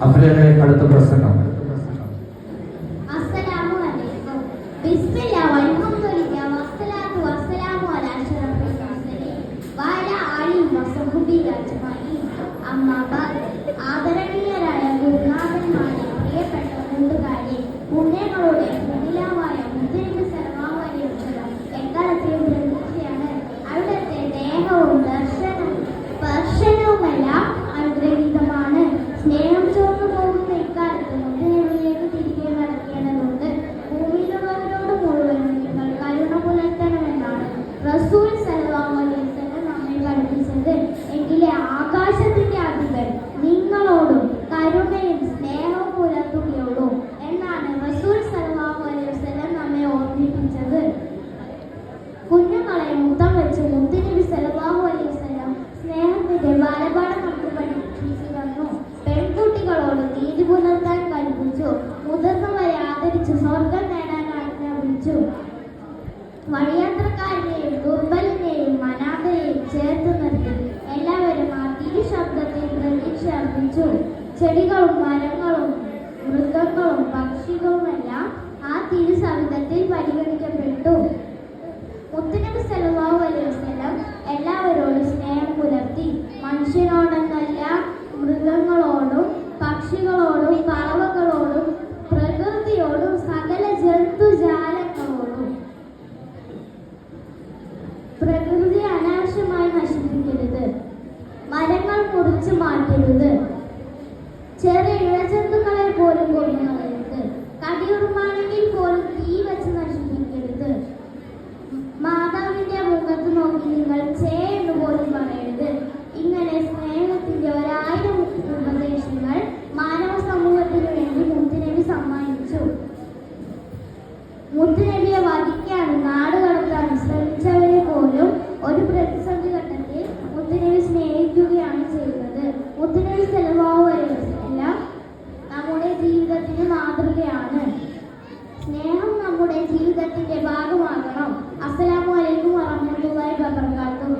അവരുടെ അടുത്ത പ്രസംഗം. ആദരണീയരായ ഗുരുനാഥന്മാരെ, പ്രിയപ്പെട്ട കൂട്ടുകാരെ, പുണ്യങ്ങളുടെ മുന്നിലാവായ മുദ്രയുടെ സർവാവലിയും എക്കാലത്തെയും പ്രതീക്ഷയാണ്. അവിടുത്തെ ദേഹവും സ്പർശനവുമെല്ലാം അനുഗ്രഹീതമാണ്. സ്നേഹം ചോർന്നു പോകുന്ന ഇക്കാലത്ത് മുദ്രയിലേക്ക് തിരികെ നടക്കേണ്ടതുണ്ട്. ഭൂമിയിലുള്ളവരോട് മുഴുവൻ നിങ്ങൾ കരുണ പുലർത്തണമെന്നാണ് റസൂൽ സല്ലല്ലാഹു അലൈഹി വസല്ലം നമ്മെ പഠിപ്പിച്ചത്. എങ്കിലേ ആകാശത്തിന്റെ അധിപൻ നിങ്ങളോടും കരുണയും സ്നേഹവും പുലർത്തുകയുള്ളൂ എന്നാണ് റസൂൽ സല്ലല്ലാഹു അലൈഹി വസല്ലം നമ്മെ ഓർമ്മിപ്പിച്ചത്. കുഞ്ഞുങ്ങളെ മുത്തം വെച്ച് മുത്തുനബി സല്ലല്ലാഹു അലൈഹി വസല്ലം സ്നേഹത്തിന്റെ ബാലപാഠം നമുക്ക് പഠിപ്പിച്ചു തന്നു. പെൺകുട്ടികളോട് നീതി പുലർത്താൻ കൽപ്പിച്ചു. മുതിർന്നവരെ ആദരിച്ചു സ്വർഗം നേടാൻ ആജ്ഞാപിച്ചു. വഴിയാത്രക്കാരനെയും ദുർബലനെയും അനാഥരെയും ചേർത്ത് നിർത്തി എല്ലാവരും ആ തിരുശബ്ദത്തിൽ പ്രതീക്ഷ അർപ്പിച്ചു. ചെടികളും മരങ്ങളും മൃഗങ്ങളും പക്ഷികളുമെല്ലാം ആ തിരുസവിധത്തിൽ പരിഗണിക്കപ്പെട്ടു. മുത്തുനബി സല്ലല്ലാഹു അലൈഹി വസല്ലം എല്ലാവരോടും സ്നേഹം പുലർത്തി. മനുഷ്യനോടെന്നല്ല, മൃഗങ്ങളോടും പക്ഷികളോടും പറവകളോടും പ്രകൃതിയോടും സകല ജന്തുജാലങ്ങളോടും. പ്രകൃതി അനാവശ്യമായി നശിപ്പിക്കരുത്, മരങ്ങൾ മുറിച്ചു മാറ്റരുത്, ചെറിയ ഇഴജന്തുക്കളെ പോലും കൊന്നു കളയരുത്, കടിയുറുമാണെങ്കിൽ പോലും തീ വെച്ച് നശിപ്പിക്കരുത്, മാതാവിന്റെ മുഖത്ത് നോക്കി നിങ്ങൾ ചേ എന്ന് പോലും പറയരുത്. ഇങ്ങനെ സ്നേഹത്തിന്റെ 1000 ഉപദേശങ്ങൾ മാനവ സമൂഹത്തിന് വേണ്ടി മുത്തുനബി സമ്മാനിച്ചു. മുത്തുനബിയെ വധിക്കാനും നാട് കടത്താനും ശ്രമിച്ചവരെ പോലും ഒരു പ്രതിസന്ധി ഘട്ടത്തിൽ മുത്തുനബി സ്നേഹിക്കുകയാണ് ചെയ്തത്. മുത്തുനബി സല്ലല്ലാഹു അലൈഹി വസല്ലം നമ്മുടെ ജീവിതത്തിന് മാതൃകയാണ്. സ്നേഹം നമ്മുടെ ജീവിതത്തിന്റെ ഭാഗമാകണം. അസ്സലാമു അലൈക്കും വറഹ്മത്തുള്ളാഹി വബറകാതുഹു.